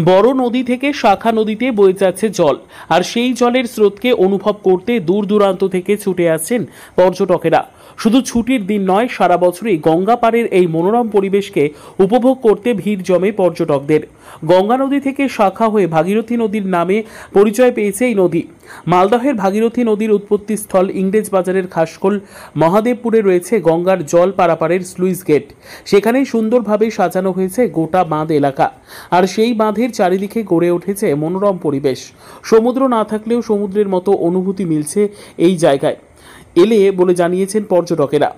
বড় নদী থেকে শাখা নদীতে বয়ে যাচ্ছে জল, আর সেই জলের স্রোতকে অনুভব করতে দূর দূরান্ত থেকে ছুটে আসছেন পর্যটকেরা। শুধু ছুটির দিন নয়, সারা বছরই গঙ্গা পাড়ের এই মনোরম পরিবেশকে উপভোগ করতে ভিড় জমে পর্যটকদের। গঙ্গা নদী থেকে শাখা হয়ে ভাগীরথী নদীর নামে পরিচয় পেয়েছে এই নদী। মালদহের ভাগীরথী নদীর উৎপত্তিস্থল ইংরেজ বাজারের খাসকোল মহাদেবপুরে রয়েছে গঙ্গার জল পারাপারের স্লুইস গেট। সেখানেই সুন্দরভাবে সাজানো হয়েছে গোটা বাঁধ এলাকা, আর সেই বাঁধের চারিদিকে গড়ে উঠেছে মনোরম পরিবেশ। সমুদ্র না থাকলেও সমুদ্রের মতো অনুভূতি মিলছে এই জায়গায় এলে বলে জানিয়েছেন পর্যটকেরা।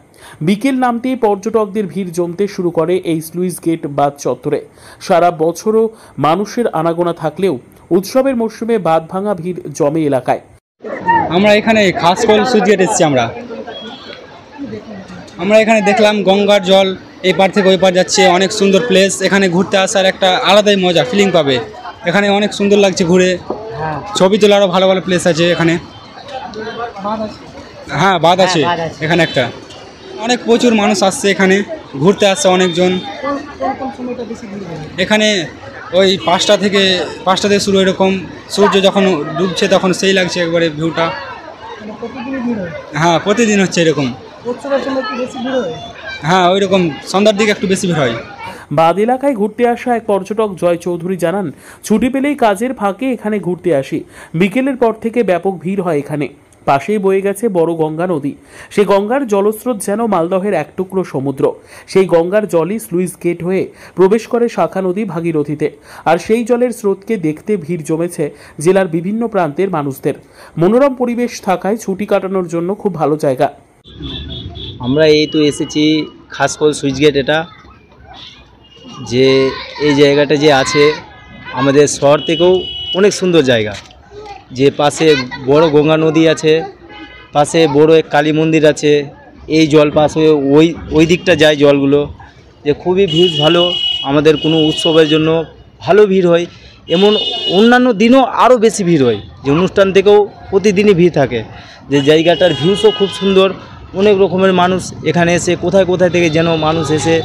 বিকেল নামতেই পর্যটকদের ভিড় জমতে শুরু করে এই স্লুইস গেট বাঁধ চত্বরে। সারা বছরও মানুষের আনাগোনা থাকলেও উৎসবের মরশুমে বাঁধ ভাঙা ভিড় জমে এলাকায়। আমরা এখানে খাসকোল স্লুইস গেট এসেছি। আমরা এখানে দেখলাম গঙ্গার জল এই পার থেকে ওই পার যাচ্ছে। অনেক সুন্দর প্লেস, এখানে ঘুরতে আসার একটা আলাদাই মজা ফিলিং পাবে। এখানে অনেক সুন্দর লাগছে ঘুরে, ছবি তোলারও ভালো ভালো প্লেস আছে এখানে। হ্যাঁ, বাঁধ আছে এখানে একটা। অনেক প্রচুর মানুষ আসছে এখানে ঘুরতে আসছে অনেকজন। এখানে ওই 5টা থেকে শুরু, এরকম সূর্য যখন ডুবছে তখন সেই লাগছে একবারে ভিউটা। হ্যাঁ, প্রতিদিন হচ্ছে এরকম। হ্যাঁ, ওই রকম সন্ধ্যার দিকে একটু বেশি ভিড় হয়। বাঁধ এলাকায় ঘুরতে আসা এক পর্যটক জয় চৌধুরী জানান, ছুটি পেলেই কাজের ফাঁকে এখানে ঘুরতে আসি। বিকেলের পর থেকে ব্যাপক ভিড় হয় এখানে। পাশেই বয়ে গেছে বড় গঙ্গা নদী। সেই গঙ্গার জলস্রোত যেন মালদহের এক টুকরো সমুদ্র। সেই গঙ্গার জলই স্লুইস গেট হয়ে প্রবেশ করে শাখা নদী ভাগীরথীতে, আর সেই জলের স্রোতকে দেখতে ভিড় জমেছে জেলার বিভিন্ন প্রান্তের মানুষদের। মনোরম পরিবেশ থাকায় ছুটি কাটানোর জন্য খুব ভালো জায়গা। আমরা এই তো এসেছি খাসকোল সুইচ গেট। এটা যে এই জায়গাটা যে আছে আমাদের শহর থেকেও অনেক সুন্দর জায়গা। যে পাশে বড় গঙ্গা নদী আছে, পাশে বড় এক কালী মন্দির আছে। এই জল পাস হয়ে ওই দিকটা যায় জলগুলো। যে খুবই ভিড় ভালো, আমাদের কোনো উৎসবের জন্য ভালো ভিড় হয়। এমন অন্যান্য দিনও আরও বেশি ভিড় হয়, যে অনুষ্ঠান থেকেও প্রতিদিনই ভিড় থাকে। যে জায়গাটার ভিউসও খুব সুন্দর। অনেক রকমের মানুষ এখানে এসে কোথায় থেকে যেন মানুষ এসে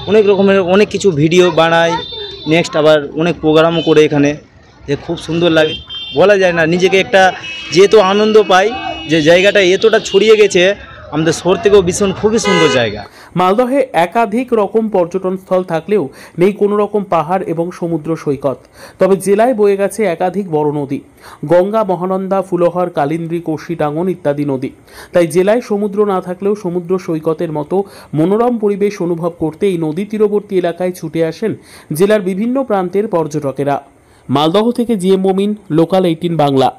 অনেক রকমের অনেক কিছু ভিডিও বানায়, নেক্সট আবার অনেক প্রোগ্রামও করে এখানে। যে খুব সুন্দর লাগে, বলা যায় না। নিজেকে একটা যেহেতু আনন্দ পাই, যে জায়গাটা এতটা ছড়িয়ে গেছে আমাদের শহর থেকেও ভীষণ খুবই সুন্দর জায়গা। মালদহে একাধিক রকম পর্যটন স্থল থাকলেও নেই কোনো রকম পাহাড় এবং সমুদ্র সৈকত। তবে জেলায় বয়ে গেছে একাধিক বড় নদী, গঙ্গা, মহানন্দা, ফুলহর, কালিন্দী, কোশি, টাঙ্গন ইত্যাদি নদী। তাই জেলায় সমুদ্র না থাকলেও সমুদ্র সৈকতের মতো মনোরম পরিবেশ অনুভব করতে এই নদী তীরবর্তী এলাকায় ছুটে আসেন জেলার বিভিন্ন প্রান্তের পর্যটকেরা। মালদহ থেকে জিএম মমিন, লোকাল 18 বাংলা।